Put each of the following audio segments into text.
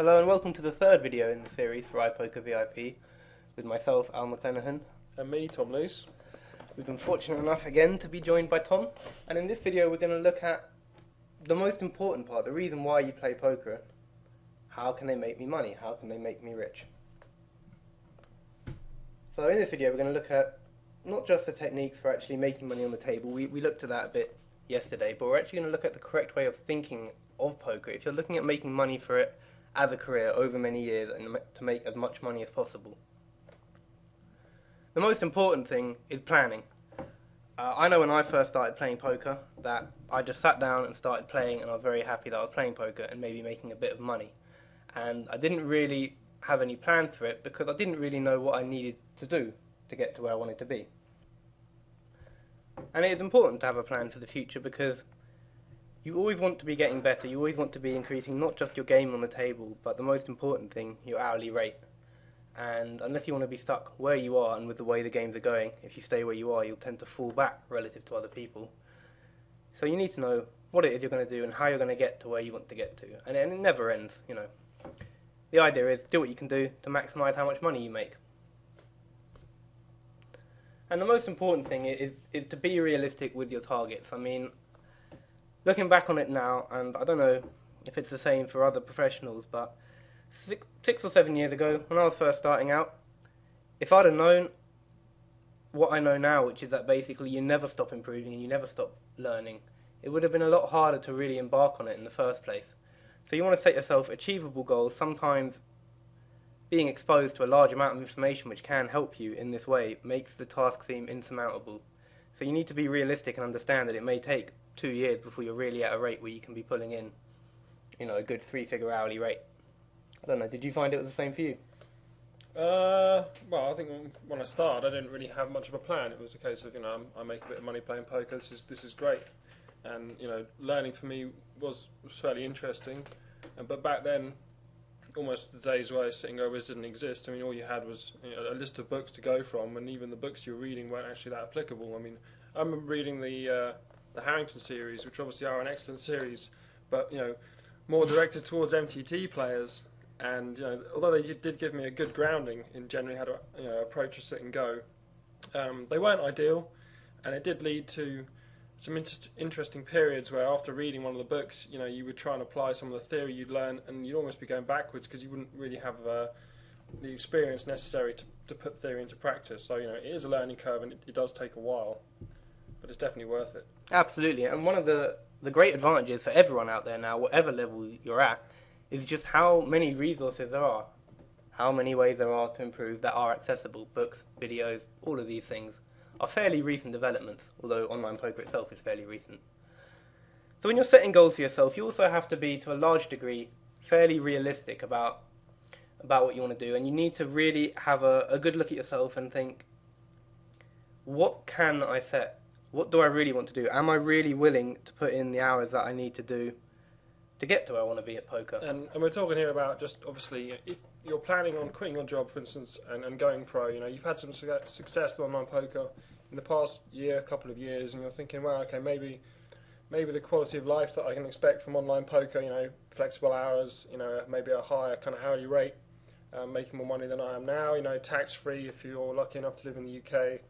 Hello and welcome to the third video in the series for iPoker VIP with myself, Al McLenaghan. And me, Tom Luce. We've been fortunate enough again to be joined by Tom, and in this video we're going to look at the most important part, the reason why you play poker. How can they make me money? How can they make me rich? So in this video we're going to look at not just the techniques for actually making money on the table, we looked at that a bit yesterday, but we're actually going to look at the correct way of thinking of poker. If you're looking at making money for it as a career over many years and to make as much money as possible, the most important thing is planning. I know when I first started playing poker that I just sat down and started playing, and I was very happy that I was playing poker and maybe making a bit of money. And I didn't really have any plan for it because I didn't really know what I needed to do to get to where I wanted to be. And it is important to have a plan for the future because you always want to be getting better, you always want to be increasing not just your game on the table, but the most important thing, your hourly rate. And unless you want to be stuck where you are and with the way the games are going, if you stay where you are, you'll tend to fall back relative to other people. So you need to know what it is you're going to do and how you're going to get to where you want to get to. And it never ends, you know. The idea is do what you can do to maximise how much money you make. And the most important thing is to be realistic with your targets. I mean, looking back on it now, and I don't know if it's the same for other professionals, but 6 or 7 years ago, when I was first starting out, if I'd have known what I know now, which is that basically you never stop improving and you never stop learning, it would have been a lot harder to really embark on it in the first place. So you want to set yourself achievable goals. Sometimes being exposed to a large amount of information which can help you in this way makes the task seem insurmountable. So you need to be realistic and understand that it may take 2 years before you're really at a rate where you can be pulling in, you know, a good 3-figure hourly rate. I don't know, did you find it was the same for you? Well, I think when I started, I didn't really have much of a plan. It was a case of, you know, I make a bit of money playing poker. This is great, and you know, learning for me was fairly interesting. But back then, almost the days where sitting overs didn't exist. I mean, all you had was, you know, a list of books to go from, and even the books you were reading weren't actually that applicable. I mean, I remember reading the Harrington series, which obviously are an excellent series, but you know, more directed towards MTT players. And you know, although they did give me a good grounding in generally how to, you know, approach a sit and go, they weren't ideal, and it did lead to some interesting periods where after reading one of the books, you know, you would try and apply some of the theory you'd learned, and you'd almost be going backwards because you wouldn't really have the experience necessary to put theory into practice. So you know, it is a learning curve, and it does take a while, but it's definitely worth it. Absolutely, and one of the great advantages for everyone out there now, whatever level you're at, is just how many resources there are, how many ways there are to improve that are accessible. Books, videos, all of these things are fairly recent developments, although online poker itself is fairly recent. So when you're setting goals for yourself, you also have to be, to a large degree, fairly realistic about what you want to do, and you need to really have a good look at yourself and think, what can I set? What do I really want to do? Am I really willing to put in the hours that I need to do to get to where I want to be at poker? And we're talking here about just, obviously, if you're planning on quitting your job, for instance, and going pro, you know, you've had some success with online poker in the past year, couple of years, and you're thinking, well, okay, maybe the quality of life that I can expect from online poker, you know, flexible hours, you know, maybe a higher kind of hourly rate, making more money than I am now, you know, tax-free if you're lucky enough to live in the UK,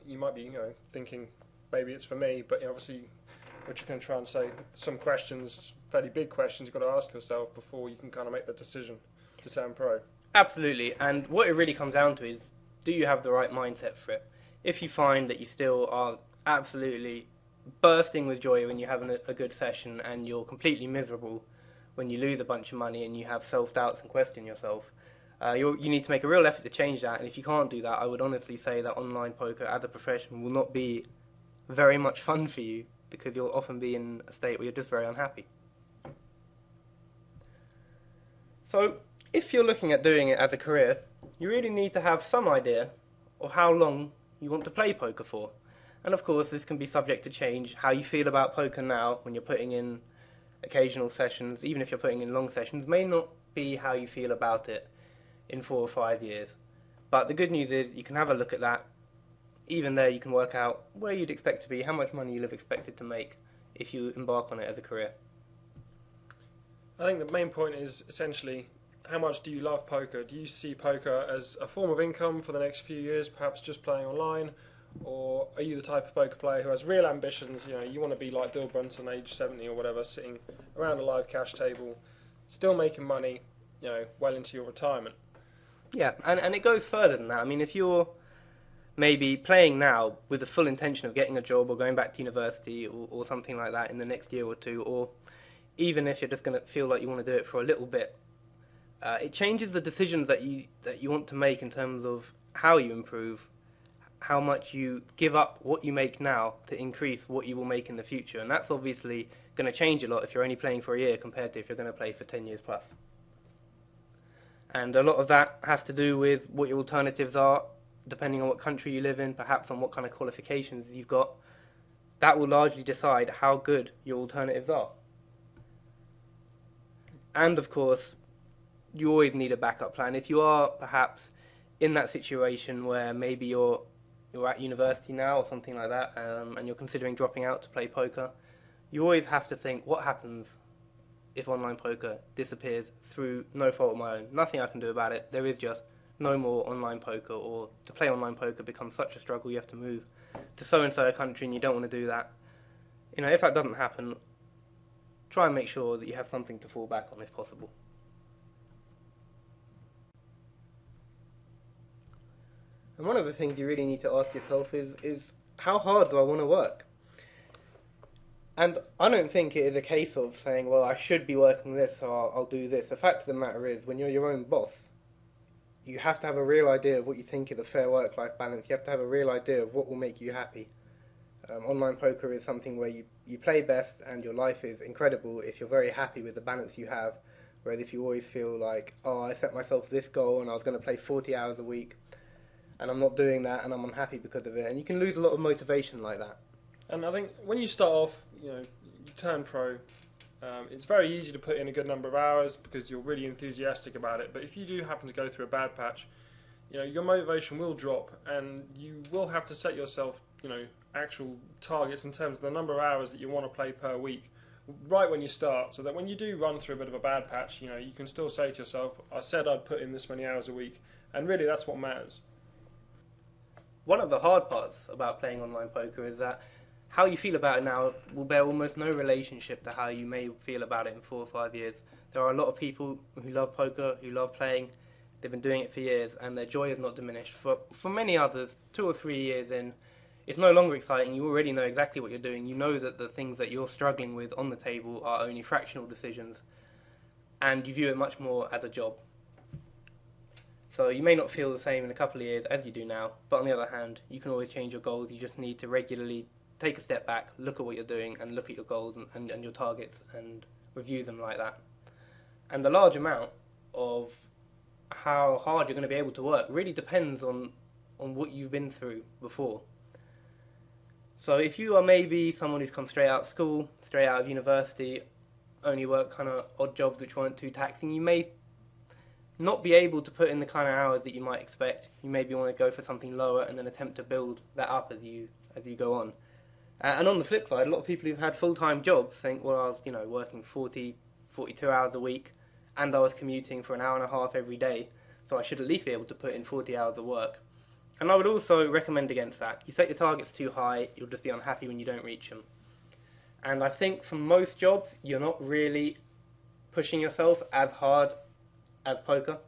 you might be, you know, thinking maybe it's for me, but you know, obviously, what you're going to try and say, some questions, fairly big questions you've got to ask yourself before you can kind of make the decision to turn pro. Absolutely, and what it really comes down to is, do you have the right mindset for it? If you find that you still are absolutely bursting with joy when you're having a good session and you're completely miserable when you lose a bunch of money and you have self-doubts and question yourself, you need to make a real effort to change that. And if you can't do that, I would honestly say that online poker as a profession will not be very much fun for you, because you'll often be in a state where you're just very unhappy. So if you're looking at doing it as a career, you really need to have some idea of how long you want to play poker for. And of course, this can be subject to change. How you feel about poker now when you're putting in occasional sessions, even if you're putting in long sessions, may not be how you feel about it in 4 or 5 years. But the good news is you can have a look at that. Even there you can work out where you'd expect to be, how much money you'll have expected to make if you embark on it as a career. I think the main point is essentially how much do you love poker? Do you see poker as a form of income for the next few years, perhaps just playing online? Or are you the type of poker player who has real ambitions? You know, you want to be like Bill Brunson, age 70 or whatever, sitting around a live cash table, still making money, you know, well into your retirement. Yeah, and it goes further than that. I mean, if you're maybe playing now with the full intention of getting a job or going back to university or something like that in the next year or two, or even if you're just going to feel like you want to do it for a little bit, it changes the decisions that you want to make in terms of how you improve, how much you give up what you make now to increase what you will make in the future. And that's obviously going to change a lot if you're only playing for a year compared to if you're going to play for 10 years plus. And a lot of that has to do with what your alternatives are, depending on what country you live in, perhaps on what kind of qualifications you've got. That will largely decide how good your alternatives are. And of course, you always need a backup plan. If you are perhaps in that situation where maybe you're at university now or something like that, and you're considering dropping out to play poker, you always have to think, what happens if online poker disappears through no fault of my own? Nothing I can do about it. There is just no more online poker, or to play online poker becomes such a struggle you have to move to so-and-so a country and you don't want to do that. You know, if that doesn't happen, try and make sure that you have something to fall back on if possible. And one of the things you really need to ask yourself is how hard do I want to work? And I don't think it is a case of saying, well, I should be working this, so I'll do this. The fact of the matter is, when you're your own boss, you have to have a real idea of what you think is a fair work-life balance. You have to have a real idea of what will make you happy. Online poker is something where you play best and your life is incredible if you're very happy with the balance you have. Whereas if you always feel like, oh, I set myself this goal and I was going to play 40 hours a week and I'm not doing that and I'm unhappy because of it. And you can lose a lot of motivation like that. And I think when you start off, you know, you turn pro, it's very easy to put in a good number of hours because you're really enthusiastic about it. But if you do happen to go through a bad patch, you know, your motivation will drop and you will have to set yourself, you know, actual targets in terms of the number of hours that you want to play per week right when you start, so that when you do run through a bit of a bad patch, you know, you can still say to yourself, I said I'd put in this many hours a week, and really that's what matters. One of the hard parts about playing online poker is that how you feel about it now will bear almost no relationship to how you may feel about it in 4 or 5 years. There are a lot of people who love poker, who love playing. They've been doing it for years, and their joy has not diminished. For many others, 2 or 3 years in, it's no longer exciting. You already know exactly what you're doing. You know that the things that you're struggling with on the table are only fractional decisions, and you view it much more as a job. So you may not feel the same in a couple of years as you do now, but on the other hand, you can always change your goals. You just need to regularly take a step back, look at what you're doing, and look at your goals and your targets and review them like that. And the large amount of how hard you're going to be able to work really depends on what you've been through before. So if you are maybe someone who's come straight out of school, straight out of university, only work kind of odd jobs which weren't too taxing, you may not be able to put in the kind of hours that you might expect. You maybe want to go for something lower and then attempt to build that up as you go on. And on the flip side, a lot of people who've had full-time jobs think, well, I was working 40, 42 hours a week, and I was commuting for an hour and a half every day, so I should at least be able to put in 40 hours of work. And I would also recommend against that. You set your targets too high, you'll just be unhappy when you don't reach them. And I think for most jobs, you're not really pushing yourself as hard as poker.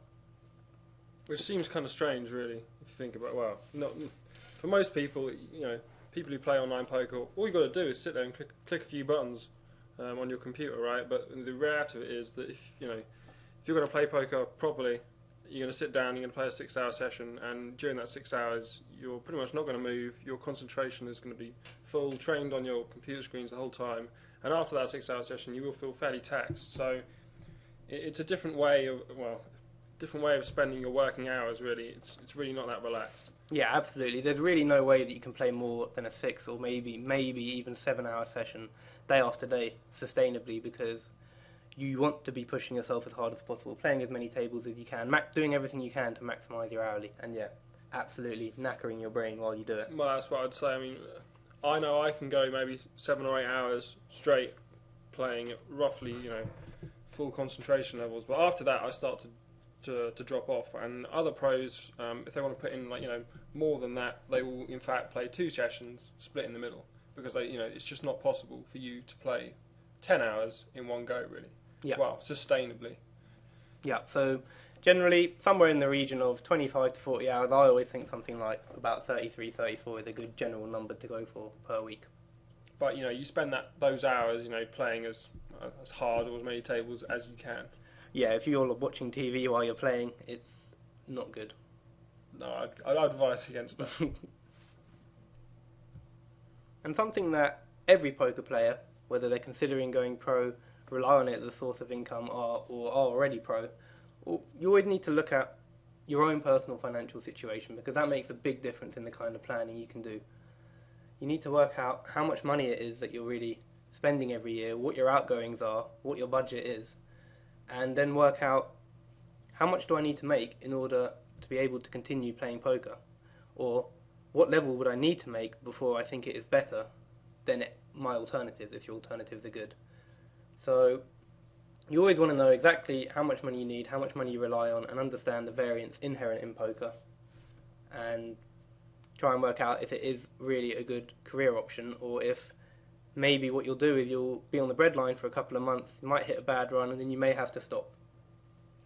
Which seems kind of strange, really, if you think about it. Well, not, for most people, you know, people who play online poker, all you've got to do is sit there and click a few buttons on your computer, right? But the reality of it is that if you're going to play poker properly, you're going to sit down, you're going to play a 6-hour session, and during that 6 hours, you're pretty much not going to move. Your concentration is going to be full, trained on your computer screens the whole time. And after that 6-hour session, you will feel fairly taxed. So it's a different way of spending your working hours. Really, it's really not that relaxed. Yeah, absolutely. There's really no way that you can play more than a 6 or maybe even 7-hour session day after day sustainably, because you want to be pushing yourself as hard as possible, playing as many tables as you can, doing everything you can to maximise your hourly, and yeah, absolutely knackering your brain while you do it. Well, that's what I'd say. I mean, I know I can go maybe 7 or 8 hours straight playing at roughly, full concentration levels. But after that, I start to drop off. And other pros, if they want to put in more than that, they will in fact play 2 sessions split in the middle, because it's just not possible for you to play 10 hours in one go, really. Yeah. Well, sustainably. Yeah. So generally, somewhere in the region of 25 to 40 hours. I always think something like about 33, 34 is a good general number to go for per week. But you spend those hours playing as hard or as many tables as you can. Yeah, if you're watching TV while you're playing, it's not good. No, I'd advise against that. And something that every poker player, whether they're considering going pro, rely on it as a source of income, or are already pro, you always need to look at your own personal financial situation, because that makes a big difference in the kind of planning you can do. You need to work out how much money it is that you're really spending every year, what your outgoings are, what your budget is, and then work out how much do I need to make in order to be able to continue playing poker, or what level would I need to make before I think it is better than my alternatives, if your alternatives are good. So you always want to know exactly how much money you need, how much money you rely on, and understand the variance inherent in poker, and try and work out if it is really a good career option, or if maybe what you'll do is you'll be on the breadline for a couple of months, you might hit a bad run, and then you may have to stop.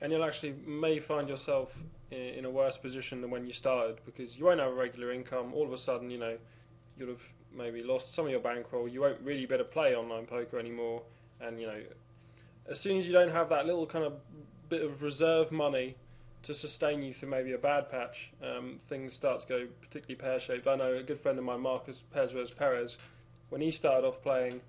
And you'll actually may find yourself in a worse position than when you started, because you won't have a regular income. All of a sudden, you'll have maybe lost some of your bankroll. You won't really be able to play online poker anymore. And, as soon as you don't have that little kind of bit of reserve money to sustain you through maybe a bad patch, things start to go particularly pear-shaped. I know a good friend of mine, Marcus Perez, when he started off playing,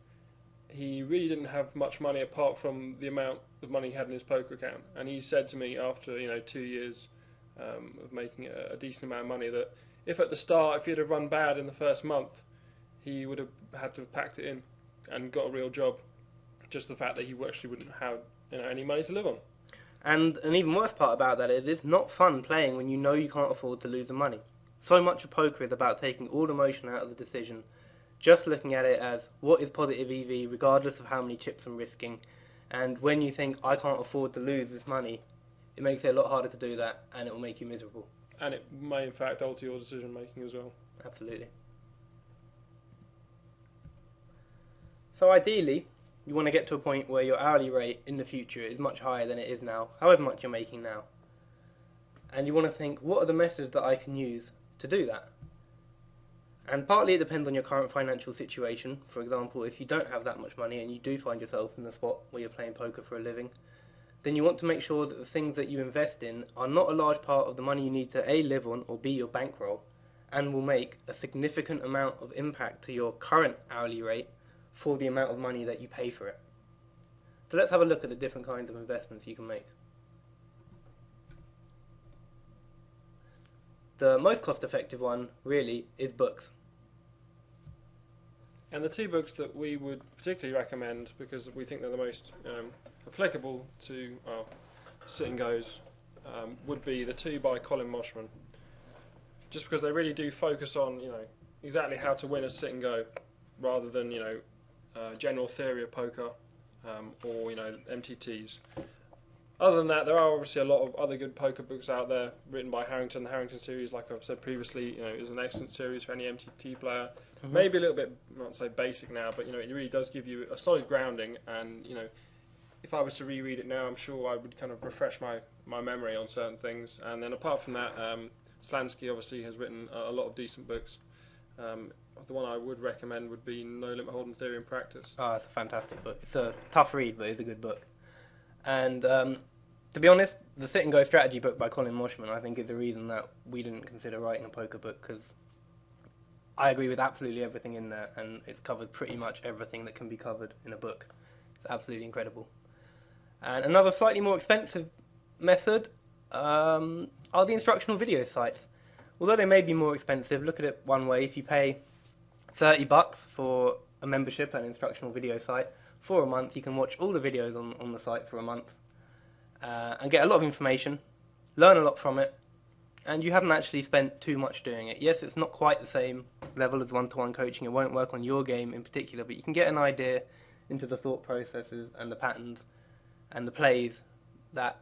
he really didn't have much money apart from the amount of money he had in his poker account. And he said to me after 2 years of making a decent amount of money, that if at the start, if he'd have run bad in the first month, he would have had to have packed it in and got a real job. Just the fact that he actually wouldn't have any money to live on. And an even worse part about that is it's not fun playing when you know you can't afford to lose the money. So much of poker is about taking all emotion out of the decision, just looking at it as what is positive EV regardless of how many chips I'm risking. And when you think I can't afford to lose this money, it makes it a lot harder to do that, and it will make you miserable. And it may in fact alter your decision making as well. Absolutely. So ideally, you want to get to a point where your hourly rate in the future is much higher than it is now, however much you're making now. And you want to think, what are the methods that I can use to do that? And partly it depends on your current financial situation. For example, if you don't have that much money and you do find yourself in the spot where you're playing poker for a living, then you want to make sure that the things that you invest in are not a large part of the money you need to A, live on, or B, your bankroll, and will make a significant amount of impact to your current hourly rate for the amount of money that you pay for it. So let's have a look at the different kinds of investments you can make. The most cost-effective one, really, is books. And the 2 books that we would particularly recommend, because we think they're the most applicable to sit and goes, would be the 2 by Colin Moshman. Just because they really do focus on exactly how to win a sit and go, rather than general theory of poker or MTTs. Other than that, there are obviously a lot of other good poker books out there written by Harrington. The Harrington series, like I've said previously, is an excellent series for any MTT player. Mm-hmm. Maybe a little bit, not to say basic now, but it really does give you a solid grounding. And if I was to reread it now, I'm sure I would kind of refresh my memory on certain things. And then apart from that, SnG obviously has written a lot of decent books. The one I would recommend would be No Limit Hold'em Theory and Practice. Oh, it's a fantastic book. It's a tough read, but it's a good book. And to be honest, the Sit and Go strategy book by Colin Moshman, I think, is the reason that we didn't consider writing a poker book, because I agree with absolutely everything in there, and it covers pretty much everything that can be covered in a book. It's absolutely incredible. And another slightly more expensive method are the instructional video sites. Although they may be more expensive, look at it one way. If you pay $30 for a membership at an instructional video site for a month, you can watch all the videos on the site for a month and get a lot of information, learn a lot from it, and you haven't actually spent too much doing it. Yes, it's not quite the same level as one-to-one coaching. It won't work on your game in particular, but you can get an idea into the thought processes and the patterns and the plays that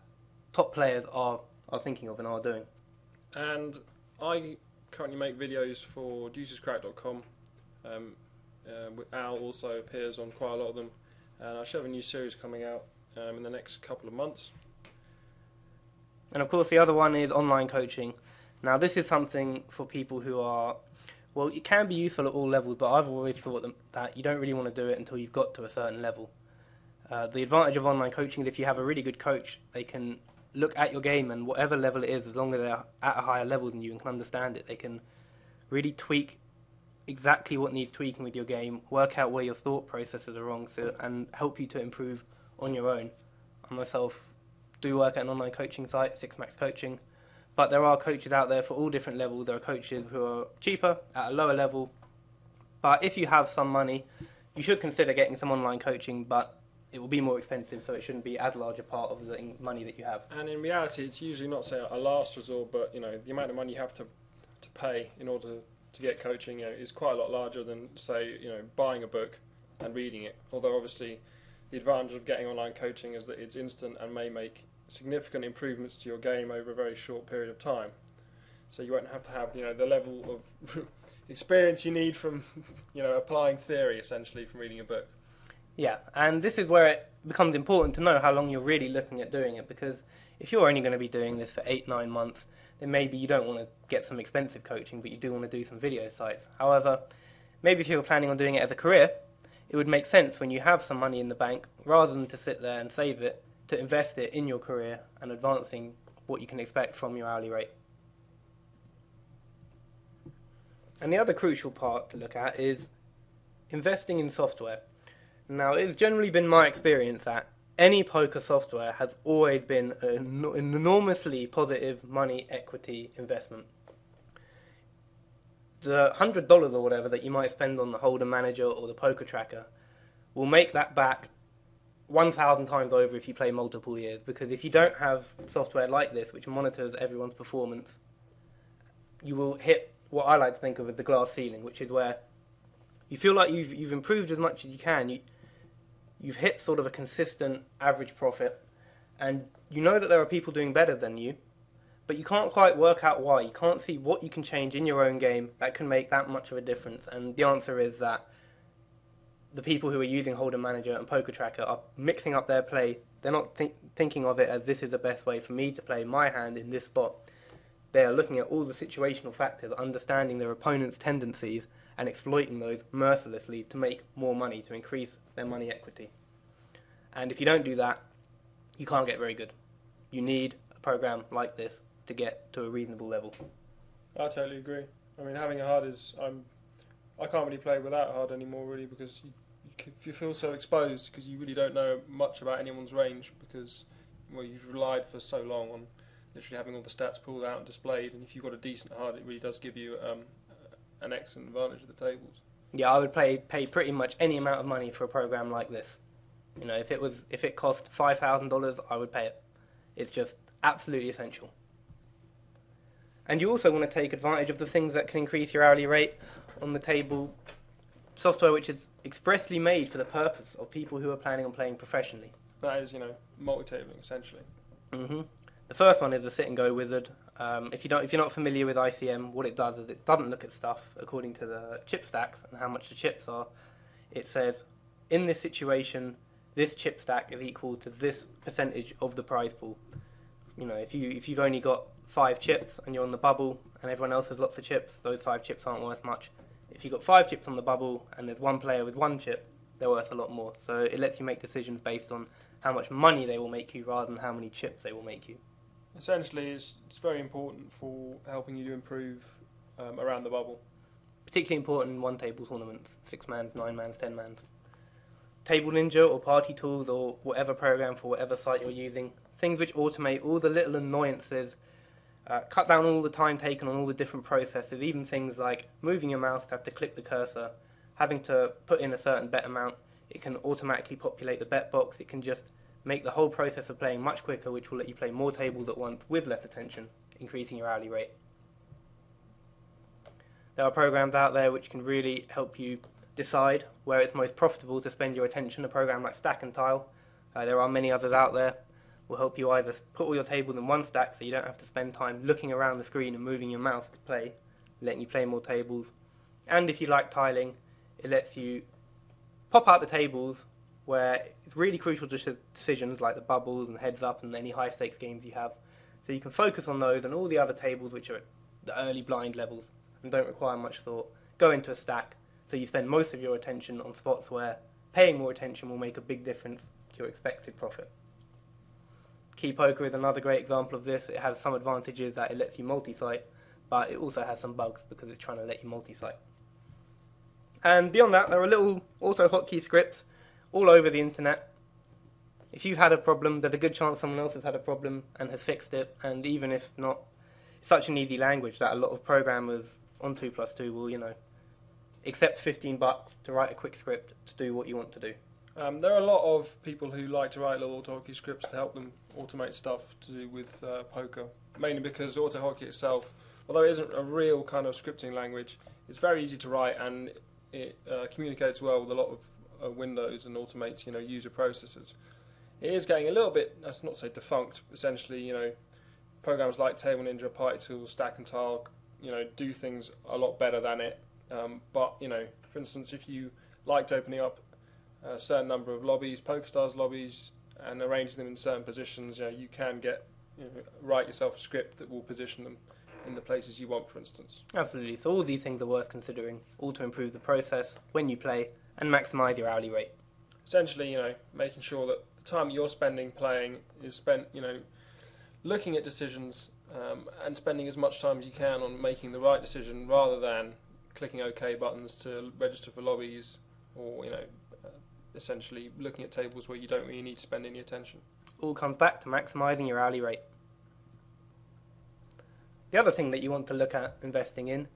top players are thinking of and are doing. And I currently make videos for juicescrack.com. Al also appears on quite a lot of them, and I should have a new series coming out in the next couple of months. And of course the other one is online coaching. Now this is something for people who are, well, it can be useful at all levels, but I've always thought that you don't really want to do it until you've got to a certain level. The advantage of online coaching is if you have a really good coach, they can look at your game, and whatever level it is, as long as they're at a higher level than you and can understand it, they can really tweak exactly what needs tweaking with your game, work out where your thought processes are wrong, and help you to improve on your own. I myself do work at an online coaching site, 6max Coaching, but there are coaches out there for all different levels. There are coaches who are cheaper at a lower level, but if you have some money, you should consider getting some online coaching, but it will be more expensive, so it shouldn't be as large a part of the money that you have. And in reality, it's usually not, say, a last resort, but the amount of money you have to pay in order to get coaching is quite a lot larger than, say, buying a book and reading it. Although obviously the advantage of getting online coaching is that it's instant and may make significant improvements to your game over a very short period of time. So you won't have to have the level of experience you need from applying theory essentially from reading a book. Yeah, and this is where it becomes important to know how long you're really looking at doing it, because if you're only going to be doing this for 8-9 months, then maybe you don't want to get some expensive coaching, but you do want to do some video sites. However, maybe if you were planning on doing it as a career, it would make sense when you have some money in the bank, rather than to sit there and save it, to invest it in your career and advancing what you can expect from your hourly rate. And the other crucial part to look at is investing in software. Now, it's generally been my experience that any poker software has always been an enormously positive money equity investment. The $100 or whatever that you might spend on the Holder Manager or the Poker Tracker will make that back 1,000 times over if you play multiple years, because if you don't have software like this which monitors everyone's performance, you will hit what I like to think of as the glass ceiling, which is where you feel like you've improved as much as you can. You've hit sort of a consistent average profit, and you know that there are people doing better than you, but you can't quite work out why. You can't see what you can change in your own game that can make that much of a difference. And the answer is that the people who are using Holder Manager and Poker Tracker are mixing up their play. They're not thinking of it as this is the best way for me to play my hand in this spot. They are looking at all the situational factors, understanding their opponent's tendencies, and exploiting those mercilessly to make more money, to increase their money equity. And if you don't do that, you can't get very good. You need a program like this to get to a reasonable level. I totally agree. I mean, having a HUD I can't really play without a HUD anymore, really, because you feel so exposed, because you really don't know much about anyone's range, because you've relied for so long on literally having all the stats pulled out and displayed, and if you've got a decent HUD, it really does give you an excellent advantage of the tables. Yeah, I would pay pretty much any amount of money for a program like this. If it cost $5,000, I would pay it. It's just absolutely essential. And you also want to take advantage of the things that can increase your hourly rate on the table. Software which is expressly made for the purpose of people who are planning on playing professionally. That is, multi-tabling essentially. Mm-hmm. The first one is the Sit and Go Wizard. If you're not familiar with ICM, what it does is it doesn't look at stuff according to the chip stacks and how much the chips are. It says, in this situation, this chip stack is equal to this percentage of the prize pool. If you've only got 5 chips and you're on the bubble and everyone else has lots of chips, those 5 chips aren't worth much. If you've got 5 chips on the bubble and there's one player with 1 chip, they're worth a lot more. So it lets you make decisions based on how much money they will make you rather than how many chips they will make you. Essentially, it's very important for helping you to improve around the bubble. Particularly important in one-table tournaments, 6-mans, 9-mans, 10-mans. Table Ninja or Party Tools or whatever program for whatever site you're using, things which automate all the little annoyances, cut down all the time taken on all the different processes, even things like moving your mouse to have to click the cursor, having to put in a certain bet amount. It can automatically populate the bet box. It can just make the whole process of playing much quicker, which will let you play more tables at once with less attention, increasing your hourly rate. There are programs out there which can really help you decide where it's most profitable to spend your attention. A program like Stack and Tile There are many others out there. Will help you either put all your tables in one stack so you don't have to spend time looking around the screen and moving your mouse to play, letting you play more tables. And if you like tiling, it lets you pop out the tables where it's really crucial decisions like the bubbles and heads up and any high stakes games you have. So you can focus on those, and all the other tables which are at the early blind levels and don't require much thought go into a stack, so you spend most of your attention on spots where paying more attention will make a big difference to your expected profit. Key Poker is another great example of this. It has some advantages that it lets you multi-site, but it also has some bugs because it's trying to let you multi-site. And beyond that, there are little auto hotkey scripts all over the internet. If you've had a problem, there's a good chance someone else has had a problem and has fixed it. And even if not, it's such an easy language that a lot of programmers on 2+2 will, accept $15 to write a quick script to do what you want to do. There are a lot of people who like to write little auto-hotkey scripts to help them automate stuff to do with poker, mainly because auto-hotkey itself, although it isn't a real kind of scripting language, it's very easy to write, and it communicates well with a lot of windows and automates user processes. It is getting a little bit, let's not say defunct, essentially, programs like Table Ninja, Party Tools, Stack and Tile, do things a lot better than it. But, for instance, if you liked opening up a certain number of lobbies, PokerStars lobbies, and arranging them in certain positions, you can write yourself a script that will position them in the places you want, for instance. Absolutely. So all these things are worth considering, all to improve the process when you play and maximise your hourly rate. Essentially, making sure that the time you're spending playing is spent, looking at decisions and spending as much time as you can on making the right decision rather than clicking OK buttons to register for lobbies or, essentially looking at tables where you don't really need to spend any attention. All comes back to maximising your hourly rate. The other thing that you want to look at investing in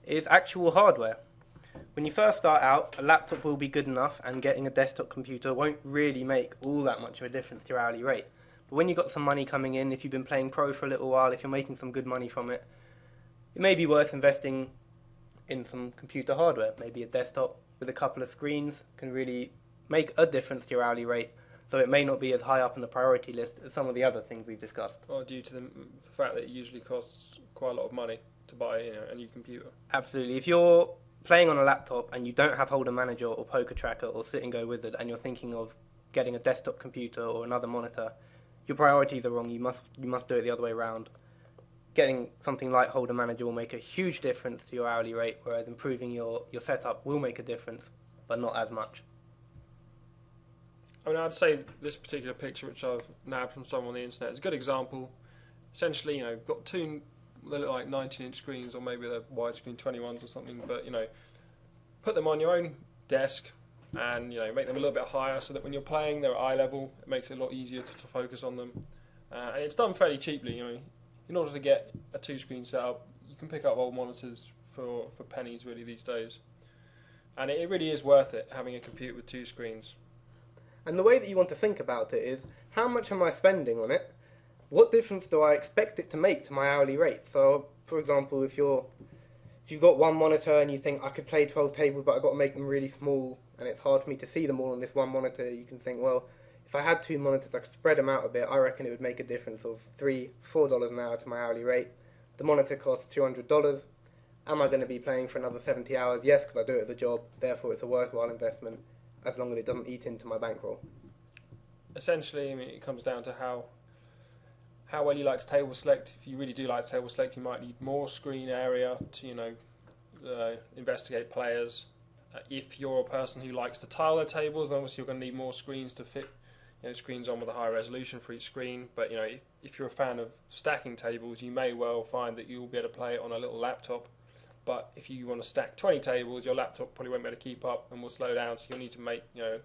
is actual hardware. When you first start out, a laptop will be good enough, and getting a desktop computer won't really make all that much of a difference to your hourly rate. But when you've got some money coming in, if you've been playing pro for a little while, if you're making some good money from it, it may be worth investing in some computer hardware. Maybe a desktop with a couple of screens can really make a difference to your hourly rate, though it may not be as high up on the priority list as some of the other things we've discussed. Or due to the fact that it usually costs quite a lot of money to buy a new computer. Absolutely. If you're playing on a laptop and you don't have Holder Manager or Poker Tracker or Sit and Go Wizard, and you're thinking of getting a desktop computer or another monitor, your priorities are wrong. You must do it the other way around. Getting something like Holder Manager will make a huge difference to your hourly rate, whereas improving your setup will make a difference, but not as much. I mean, I'd say this particular picture, which I've nabbed from someone on the internet, is a good example. Essentially, got two, they look like 19-inch screens, or maybe they're widescreen 21s or something, but, put them on your own desk and, make them a little bit higher so that when you're playing, they're at eye level. It makes it a lot easier to focus on them. And it's done fairly cheaply, In order to get a two-screen setup, you can pick up old monitors for pennies, really, these days. And it really is worth it, having a computer with two screens. And the way that you want to think about it is, how much am I spending on it? What difference do I expect it to make to my hourly rate? So, for example, if you've got one monitor and you think I could play 12 tables, but I've got to make them really small, and it's hard for me to see them all on this one monitor, you can think, well, if I had two monitors, I could spread them out a bit. I reckon it would make a difference of $3, $4 an hour to my hourly rate. The monitor costs $200. Am I going to be playing for another 70 hours? Yes, because I do it at the job. Therefore, it's a worthwhile investment, as long as it doesn't eat into my bankroll. Essentially, it comes down to how well you like to table select. If you really do like to table select, you might need more screen area to, investigate players. If you're a person who likes to tile their tables, then obviously you're going to need more screens to fit, screens on with a higher resolution for each screen. But, if you're a fan of stacking tables, you may well find that you'll be able to play it on a little laptop. But if you want to stack 20 tables, your laptop probably won't be able to keep up and will slow down, so you'll need to make, the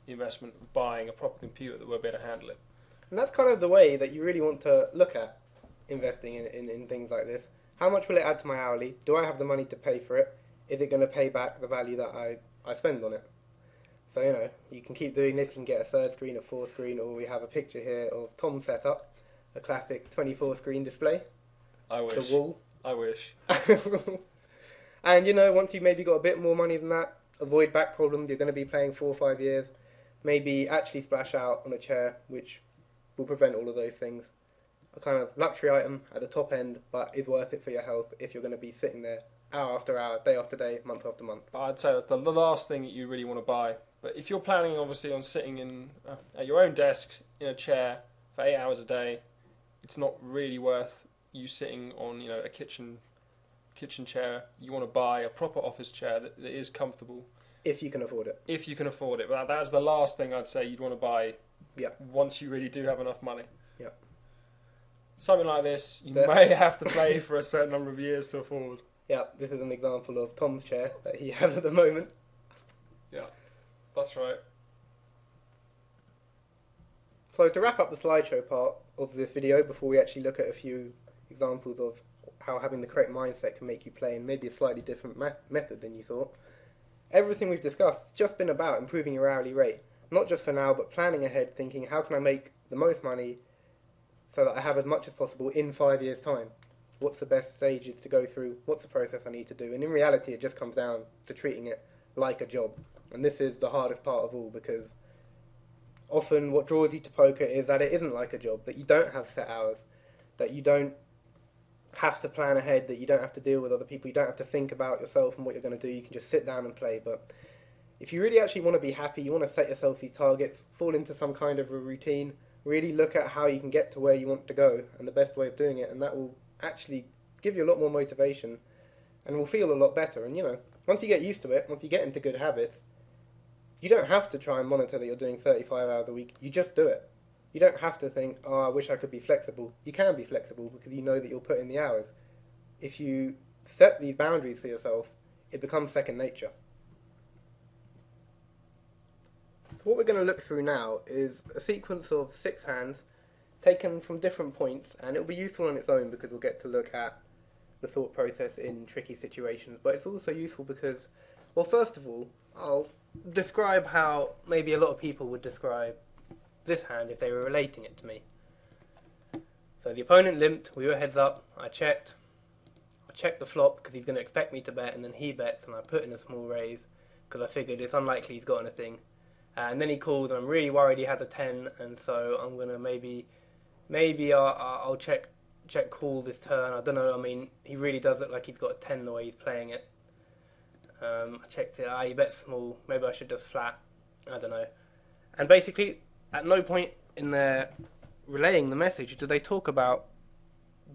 investment of buying a proper computer that will be able to handle it. And that's kind of the way that you really want to look at investing in things like this. How much will it add to my hourly? Do I have the money to pay for it? Is it going to pay back the value that I spend on it? So, you can keep doing this. You can get a third screen, a fourth screen, or we have a picture here of Tom's setup, a classic 24-screen display. I wish. The wall. I wish. And, once you've maybe got a bit more money than that, avoid back problems. You're going to be playing 4 or 5 years. maybe actually splash out on a chair, which will prevent all of those things. A kind of luxury item at the top end, but is worth it for your health if you're going to be sitting there hour after hour, day after day, month after month. I'd say that's the last thing that you really want to buy. But if you're planning, obviously, on sitting in at your own desk in a chair for 8 hours a day, it's not really worth you sitting on, a kitchen chair. You want to buy a proper office chair that is comfortable. If you can afford it. If you can afford it. But that's the last thing I'd say you'd want to buy. Yeah. Once you really do have enough money. Yeah. Something like this, you may have to play for a certain number of years to afford. Yeah, this is an example of Tom's chair that he has at the moment. Yeah, that's right. So to wrap up the slideshow part of this video, before we actually look at a few examples of how having the correct mindset can make you play in maybe a slightly different method than you thought, everything we've discussed has just been about improving your hourly rate. Not just for now, but planning ahead, thinking how can I make the most money so that I have as much as possible in 5 years' time. What's the best stages to go through? What's the process I need to do? And in reality, it just comes down to treating it like a job. And this is the hardest part of all, because often what draws you to poker is that it isn't like a job, that you don't have set hours, that you don't have to plan ahead, that you don't have to deal with other people, you don't have to think about yourself and what you're going to do, you can just sit down and play. But if you really actually want to be happy, you want to set yourself these targets, fall into some kind of a routine, really look at how you can get to where you want to go and the best way of doing it, and that will actually give you a lot more motivation and will feel a lot better. And once you get used to it, once you get into good habits, you don't have to try and monitor that you're doing 35 hours a week. You just do it. You don't have to think, oh, I wish I could be flexible. You can be flexible because you know that you'll put in the hours. If you set these boundaries for yourself, it becomes second nature. So what we're going to look through now is a sequence of 6 hands taken from different points, and it'll be useful on its own because we'll get to look at the thought process in tricky situations, but it's also useful because, well, first of all, I'll describe how maybe a lot of people would describe this hand if they were relating it to me. So the opponent limped, we were heads up, I checked the flop because he's going to expect me to bet, and then he bets and I put in a small raise because I figured it's unlikely he's got anything. And then he calls and I'm really worried he has a 10, and so I'm going to maybe I'll check call this turn. I don't know, I mean, he really does look like he's got a 10 the way he's playing it. I checked it, he bet small, maybe I should just flat, I don't know. And basically, at no point in their relaying the message do they talk about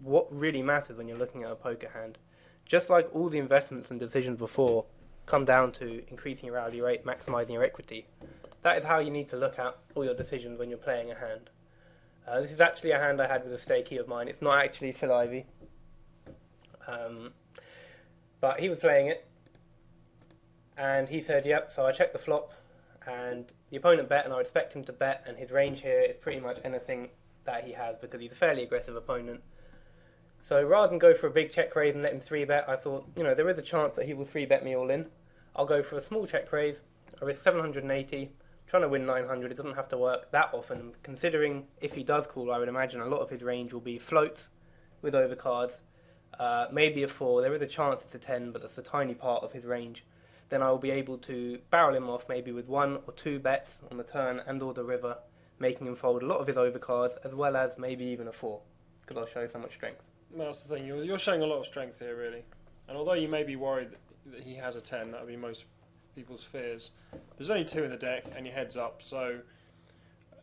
what really matters when you're looking at a poker hand. Just like all the investments and decisions before come down to increasing your hourly rate, maximising your equity. That is how you need to look at all your decisions when you're playing a hand. This is actually a hand I had with a stakey of mine. It's not actually Phil Ivey. But he was playing it. And he said, yep, so I checked the flop. And the opponent bet, and I would expect him to bet. And his range here is pretty much anything that he has because he's a fairly aggressive opponent. So rather than go for a big check raise and let him 3-bet, I thought, there is a chance that he will 3-bet me all in. I'll go for a small check raise. I risk 780. Trying to win 900, it doesn't have to work that often. Considering if he does call, I would imagine a lot of his range will be floats with overcards, maybe a 4. There is a chance it's a 10, but that's a tiny part of his range. Then I will be able to barrel him off maybe with 1 or 2 bets on the turn and or the river, making him fold a lot of his overcards, as well as maybe even a 4, because I'll show so much strength. Well, that's the thing, you're showing a lot of strength here, really. And although you may be worried that he has a 10, that would be most people's fears. There's only 2 in the deck and your head's up, so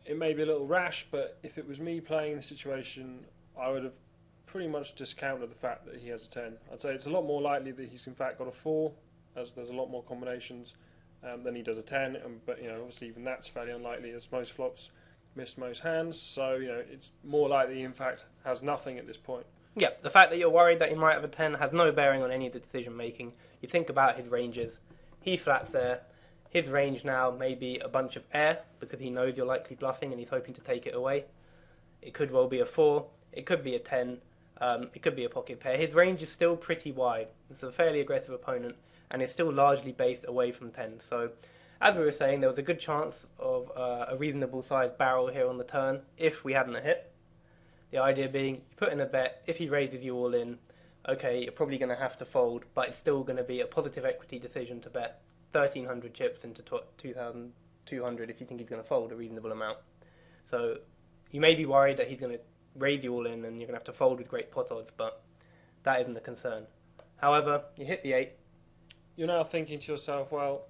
it may be a little rash, but if it was me playing the situation, I would have pretty much discounted the fact that he has a 10. I'd say it's a lot more likely that he's in fact got a 4, as there's a lot more combinations than he does a 10, but obviously even that's fairly unlikely as most flops miss most hands, so it's more likely he in fact has nothing at this point. Yeah, the fact that you're worried that he might have a 10 has no bearing on any of the decision making. You think about his ranges. He flats there. His range now may be a bunch of air because he knows you're likely bluffing and he's hoping to take it away. It could well be a 4. It could be a 10. It could be a pocket pair. His range is still pretty wide. It's a fairly aggressive opponent and it's still largely based away from 10. So, as we were saying, there was a good chance of a reasonable sized barrel here on the turn if we hadn't a hit. The idea being, you put in a bet, if he raises you all in, okay, you're probably going to have to fold, but it's still going to be a positive equity decision to bet 1,300 chips into 2,000 200 if you think he's going to fold a reasonable amount. So you may be worried that he's going to raise you all in and you're going to have to fold with great pot odds, but that isn't the concern. However, you hit the 8. You're now thinking to yourself, well,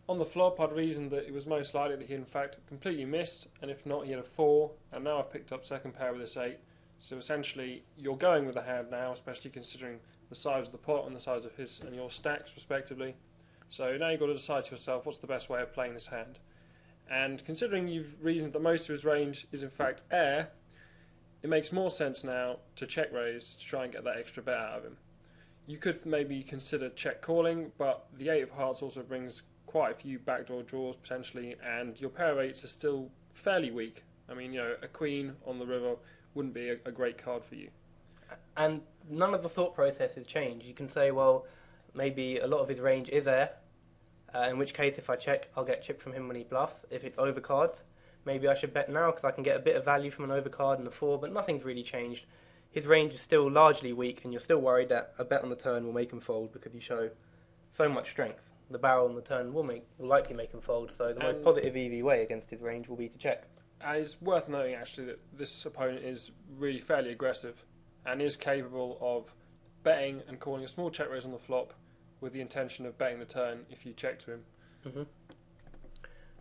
on the flop I'd reasoned that it was most likely that he in fact completely missed, and if not he had a 4, and now I've picked up second pair with this 8. So essentially you're going with the hand now, especially considering the size of the pot and the size of his and your stacks respectively. So now you've got to decide to yourself what's the best way of playing this hand. And considering you've reasoned that most of his range is in fact air, it makes more sense now to check raise to try and get that extra bet out of him. You could maybe consider check calling, but the 8 of hearts also brings quite a few backdoor draws potentially, and your pair of 8s are still fairly weak. I mean, a queen on the river wouldn't be a great card for you. And none of the thought process has changed. You can say, well, maybe a lot of his range is air, in which case if I check, I'll get chipped from him when he bluffs. If it's overcards, maybe I should bet now because I can get a bit of value from an overcard and a 4, but nothing's really changed. His range is still largely weak, and you're still worried that a bet on the turn will make him fold because you show so much strength. The barrel on the turn will likely make him fold, so the most positive EV way against his range will be to check. And it's worth noting actually that this opponent is really fairly aggressive and is capable of betting and calling a small check raise on the flop with the intention of betting the turn if you check to him. Mm-hmm.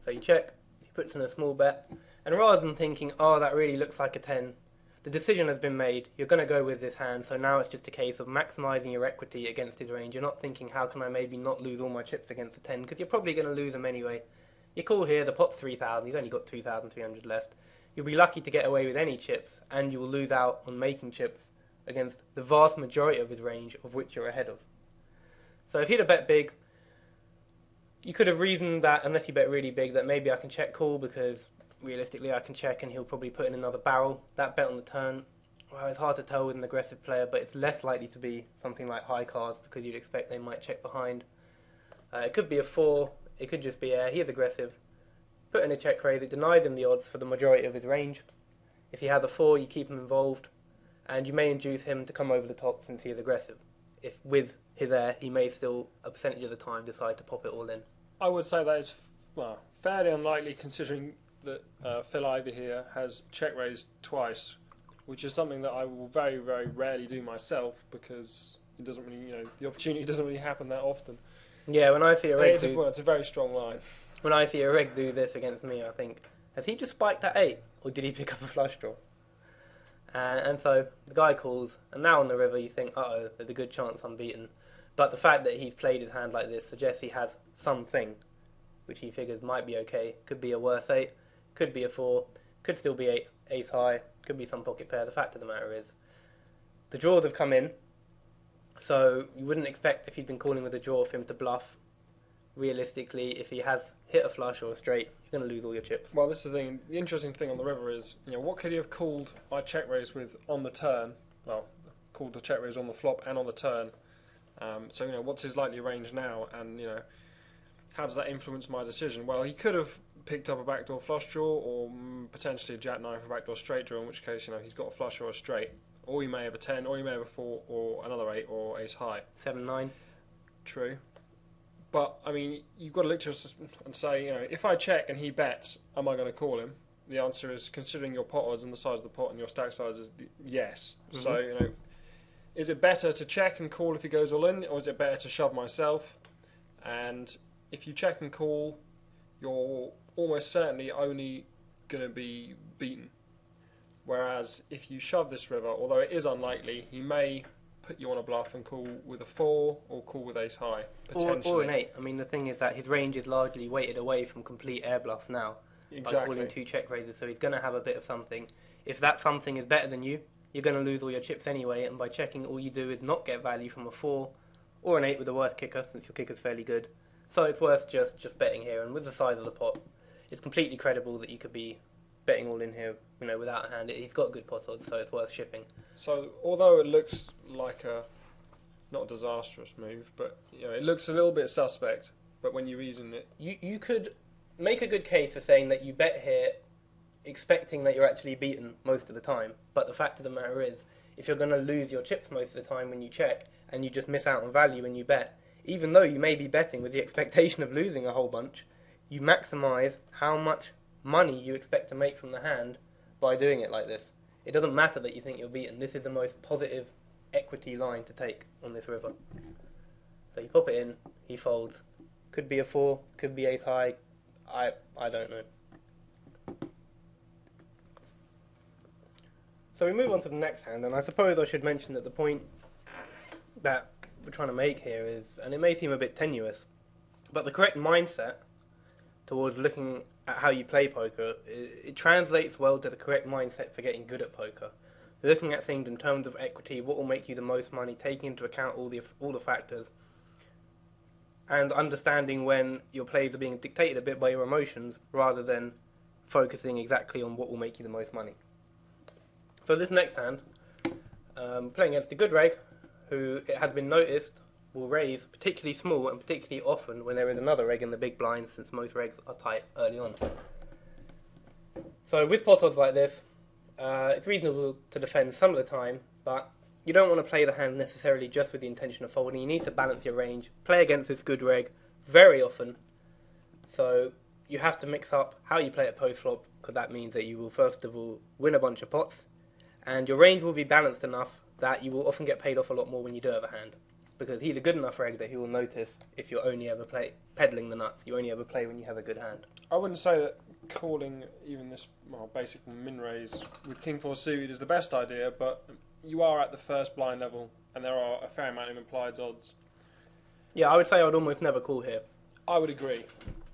So you check, he puts in a small bet, and rather than thinking, oh, that really looks like a 10, the decision has been made, you're going to go with this hand, so now it's just a case of maximising your equity against his range. You're not thinking, how can I maybe not lose all my chips against a 10, because you're probably going to lose them anyway. You call here, the pot's 3,000, he's only got 2,300 left. You'll be lucky to get away with any chips, and you will lose out on making chips against the vast majority of his range, of which you're ahead of. So if he'd have bet big, you could have reasoned that, unless you bet really big, that maybe I can check call because realistically I can check and he'll probably put in another barrel. That bet on the turn, well, it's hard to tell with an aggressive player, but it's less likely to be something like high cards because you'd expect they might check behind. It could be a 4, it could just be air. He is aggressive. Put in a check raise, it denies him the odds for the majority of his range. If he has a 4, you keep him involved, and you may induce him to come over the top since he is aggressive. If with his air, he may still, a percentage of the time, decide to pop it all in. I would say that is fairly unlikely considering that Phil Ivey here has check raised twice, which is something that I will very, very rarely do myself because it doesn't really, the opportunity doesn't really happen that often. Yeah, when I see a reg it's a very strong line. When I see a reg do this against me, I think, has he just spiked at 8, or did he pick up a flush draw? And so the guy calls, and now on the river you think, uh-oh, there's a good chance I'm beaten. But the fact that he's played his hand like this suggests he has something, which he figures might be okay. Could be a worse 8, could be a 4, could still be ace high, could be some pocket pair. The fact of the matter is, the draws have come in, so you wouldn't expect if he'd been calling with a draw for him to bluff. Realistically, if he has hit a flush or a straight, you're going to lose all your chips. Well, this is the thing. The interesting thing on the river is, what could he have called my check raise with on the turn? Well, called the check raise on the flop and on the turn. So, what's his likely range now? And, how does that influence my decision? Well, he could have picked up a backdoor flush draw or potentially a jack-9 for a backdoor straight draw, in which case, he's got a flush or a straight. Or he may have a 10, or he may have a 4, or another 8, or ace high. 7-9. True. But, you've got to look to us and say, if I check and he bets, am I going to call him? The answer is, considering your pot odds and the size of the pot and your stack size, is yes. Mm-hmm. So, is it better to check and call if he goes all in, or is it better to shove myself? And if you check and call, you're almost certainly only going to be beaten. Whereas, if you shove this river, although it is unlikely, he may put you on a bluff and call with a 4 or call with ace high, potentially. Or an 8. The thing is that his range is largely weighted away from complete air bluffs now. Exactly. By calling 2 check raises, so he's going to have a bit of something. If that something is better than you, you're going to lose all your chips anyway, and by checking, all you do is not get value from a 4 or an 8 with a worse kicker, since your kicker's fairly good. So it's worth just betting here, and with the size of the pot, it's completely credible that you could be betting all in here, without a hand. He's got good pot odds, so it's worth shipping. So, although it looks like a not disastrous move, but it looks a little bit suspect. But when you reason it, you could make a good case for saying that you bet here, expecting that you're actually beaten most of the time. But the fact of the matter is, if you're going to lose your chips most of the time when you check, and you just miss out on value when you bet, even though you may be betting with the expectation of losing a whole bunch, you maximise how much money you expect to make from the hand by doing it like this. It doesn't matter that you think you're beaten. This is the most positive equity line to take on this river. So you pop it in, he folds. Could be a 4, could be ace high. I don't know. So we move on to the next hand, and I suppose I should mention that the point that we're trying to make here is, and it may seem a bit tenuous, but the correct mindset towards looking at how you play poker, it translates well to the correct mindset for getting good at poker. Looking at things in terms of equity, what will make you the most money, taking into account all the factors, and understanding when your plays are being dictated a bit by your emotions rather than focusing exactly on what will make you the most money. So this next hand, playing against a good reg, who it has been noticed will raise particularly small and particularly often when there is another reg in the big blind, since most regs are tight early on. So with pot odds like this, it's reasonable to defend some of the time, but you don't want to play the hand necessarily just with the intention of folding. You need to balance your range, play against this good reg very often. So you have to mix up how you play at post flop, because that means that you will first of all win a bunch of pots, and your range will be balanced enough that you will often get paid off a lot more when you do have a hand, because he's a good enough reg that he will notice if you're only ever peddling the nuts. You only ever play when you have a good hand. I wouldn't say that calling even this basic min raise with king 4 suited is the best idea, but you are at the first blind level and there are a fair amount of implied odds. Yeah, I would say I would almost never call here. I would agree.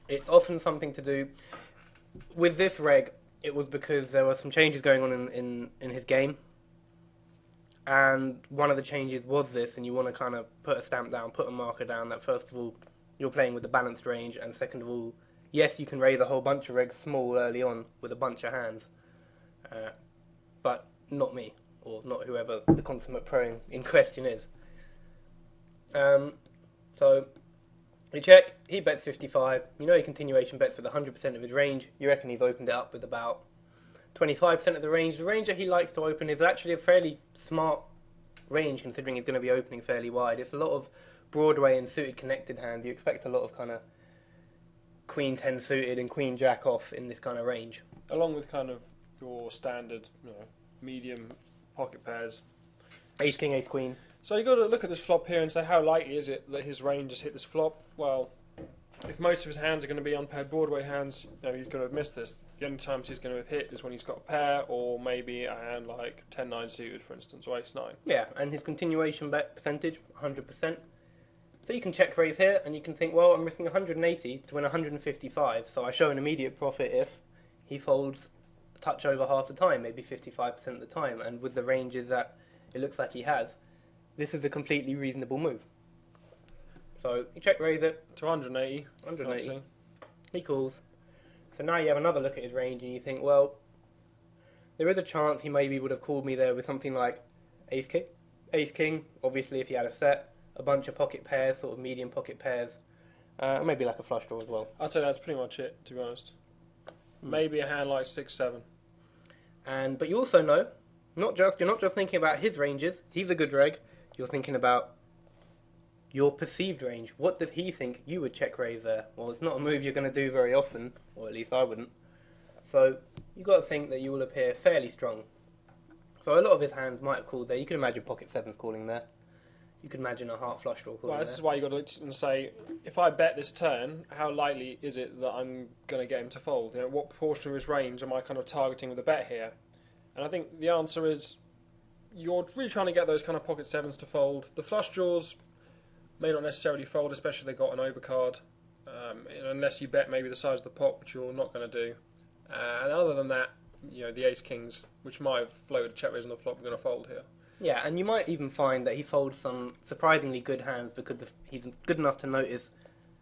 It's often something to do with this reg. It was because there were some changes going on in his game, and one of the changes was this, and you want to kind of put a stamp down, put a marker down that first of all you're playing with the balanced range, and second of all, yes, you can raise a whole bunch of regs small early on with a bunch of hands, but not me, or not whoever the consummate pro in question is. So you check, he bets 55, you know he continuation bets with 100% of his range. You reckon he's opened it up with about 25% of the range. The range that he likes to open is actually a fairly smart range, considering he's going to be opening fairly wide. It's a lot of Broadway and suited connected hands. You expect a lot of kind of Queen 10 suited and Queen Jack off in this kind of range. Along with kind of your standard, medium pocket pairs. Ace King, Ace Queen. So you've got to look at this flop here and say, how likely is it that his range has hit this flop? Well, if most of his hands are going to be unpaired Broadway hands, he's going to have missed this. The only times he's going to have hit is when he's got a pair, or maybe a hand like 10-9 suited, for instance, or ace-9. Yeah, and his continuation bet percentage, 100%. So you can check raise here, and you can think, well, I'm risking 180 to win 155, so I show an immediate profit if he folds a touch over half the time, maybe 55% of the time, and with the ranges that it looks like he has, this is a completely reasonable move. So you check raise it to 180. 180. He calls. So now you have another look at his range and you think, well, there is a chance he maybe would have called me there with something like Ace King. Ace King, obviously if he had a set, a bunch of pocket pairs, sort of medium pocket pairs, maybe like a flush draw as well. I'd say that's pretty much it, to be honest. Maybe a hand like 6-7. But you also know, you're not just thinking about his ranges, he's a good reg, you're thinking about your perceived range. What does he think you would check raise there? Well, it's not a move you're going to do very often, or at least I wouldn't. So you've got to think that you will appear fairly strong. So a lot of his hands might have called there. You can imagine pocket sevens calling there. You can imagine a heart flush draw calling well, this there. is why you've got to look and say, if I bet this turn, how likely is it that I'm going to get him to fold? What proportion of his range am I kind of targeting with a bet here? And I think the answer is, you're really trying to get those kind of pocket sevens to fold. The flush draws may not necessarily fold, especially if they've got an overcard, unless you bet maybe the size of the pot, which you're not going to do. And other than that, the ace kings, which might have floated a check raise on the flop, are going to fold here. Yeah, and you might even find that he folds some surprisingly good hands because he's good enough to notice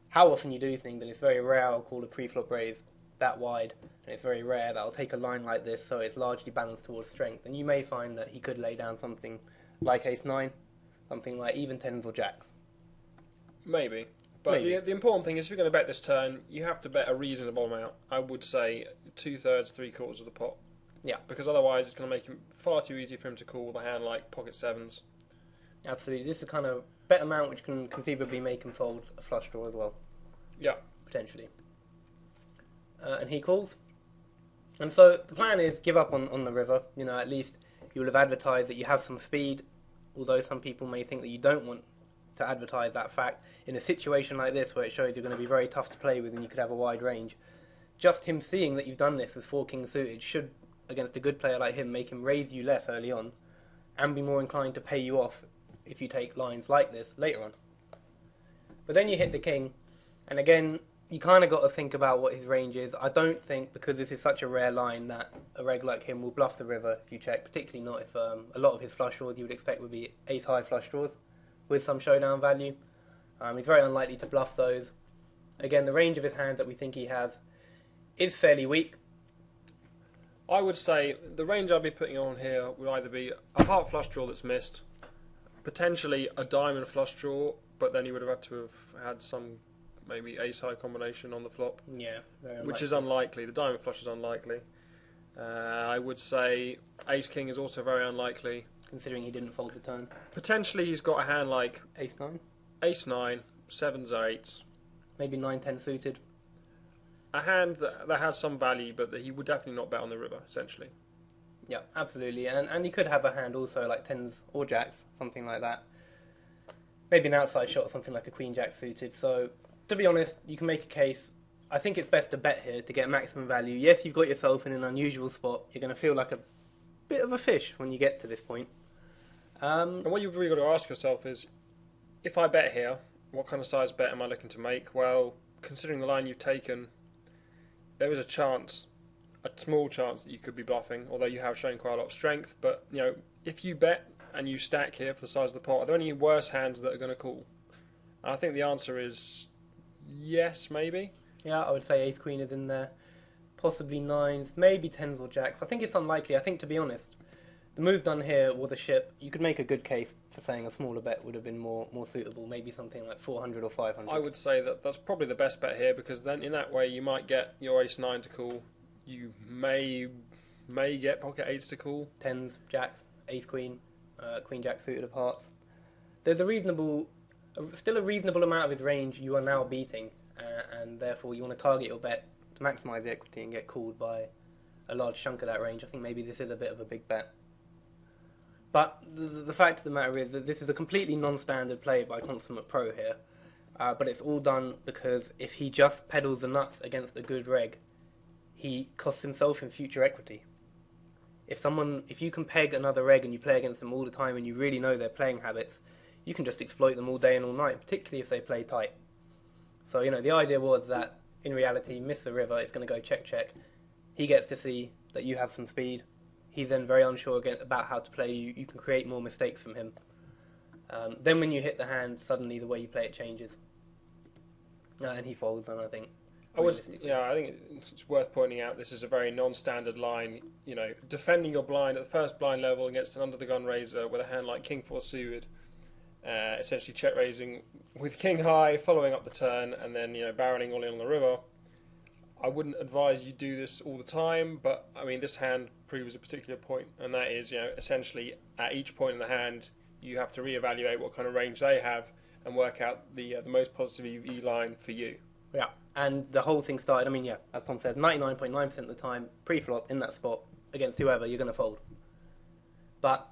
how often you do things, and it's very rare I'll call a pre-flop raise that wide, and it's very rare that I'll take a line like this, so it's largely balanced towards strength. And you may find that he could lay down something like ace-9, something like even tens or jacks. Maybe. But maybe. The important thing is, if you're going to bet this turn, you have to bet a reasonable amount. I would say 2/3, 3/4 of the pot. Yeah. Because otherwise it's going to make it far too easy for him to call with a hand like pocket sevens. Absolutely. This is kind of bet amount which can conceivably make him fold a flush draw as well. Yeah. Potentially. and he calls. And so the plan is give up on the river. You know, at least you will have advertised that you have some speed, although some people may think that you don't want to advertise that fact. In a situation like this where it shows you're going to be very tough to play with and you could have a wide range, just him seeing that you've done this with 4 kings suited should, against a good player like him, make him raise you less early on and be more inclined to pay you off if you take lines like this later on. But then you hit the king, and again, you kind of got to think about what his range is. I don't think, because this is such a rare line, that a reg like him will bluff the river if you check, particularly not if a lot of his flush draws you would expect would be ace-high flush draws with some showdown value. He's very unlikely to bluff those. Again, the range of his hand that we think he has is fairly weak. I would say the range I'd be putting on here would either be a heart flush draw that's missed, potentially a diamond flush draw, but then he would have had to have had some maybe ace-high combination on the flop. Yeah, very unlikely. Which is unlikely. The diamond flush is unlikely. I would say ace-king is also very unlikely. Considering he didn't fold the turn. Potentially he's got a hand like Ace-9? Ace-9, 7s or 8s. Maybe 9-10 suited. A hand that has some value, but that he would definitely not bet on the river, essentially. Yeah, absolutely. And he could have a hand also like 10s or jacks, something like that. Maybe an outside shot, something like a queen-jack suited. So, to be honest, you can make a case. I think it's best to bet here to get maximum value. Yes, you've got yourself in an unusual spot. You're going to feel like a bit of a fish when you get to this point. And what you've really got to ask yourself is, if I bet here, what kind of size bet am I looking to make? Well, considering the line you've taken, there is a chance, a small chance that you could be bluffing, although you have shown quite a lot of strength. But, you know, if you bet and you stack here for the size of the pot, are there any worse hands that are going to call? And I think the answer is yes, maybe. Yeah, I would say ace-queen is in there. Possibly 9s, maybe 10s or jacks. I think it's unlikely. I think, to be honest, the move done here with a ship, you could make a good case for saying a smaller bet would have been more suitable. Maybe something like 400 or 500. I would say that that's probably the best bet here, because then in that way you might get your ace-9 to call. You may get pocket 8s to call. 10s, jacks, ace-queen, queen-jack suited of hearts. There's still a reasonable amount of his range you are now beating, and therefore you want to target your bet to maximise the equity and get called by a large chunk of that range. I think maybe this is a bit of a big bet. But the fact of the matter is that this is a completely non-standard play by consummate pro here. But it's all done because if he just pedals the nuts against a good reg, he costs himself in future equity. If you can peg another reg and you play against them all the time and you really know their playing habits, you can just exploit them all day and all night, particularly if they play tight. So, you know, the idea was that in reality, miss the river, it's going to go check. He gets to see that you have some speed. He's then very unsure again about how to play you. You can create more mistakes from him. Then when you hit the hand, suddenly the way you play it changes. And he folds, and I think... I think it's worth pointing out this is a very non-standard line. You know, defending your blind at the first blind level against an under-the-gun raiser with a hand like King 4 suited, essentially check raising with King high, following up the turn, and then, you know, barreling all in on the river. I wouldn't advise you do this all the time, but I mean, this hand proves a particular point, and that is, you know, essentially at each point in the hand, you have to reevaluate what kind of range they have and work out the most positive EV line for you. Yeah, and the whole thing started, I mean, yeah, as Tom said, 99.9% of the time, pre-flop, in that spot, against whoever, you're going to fold. But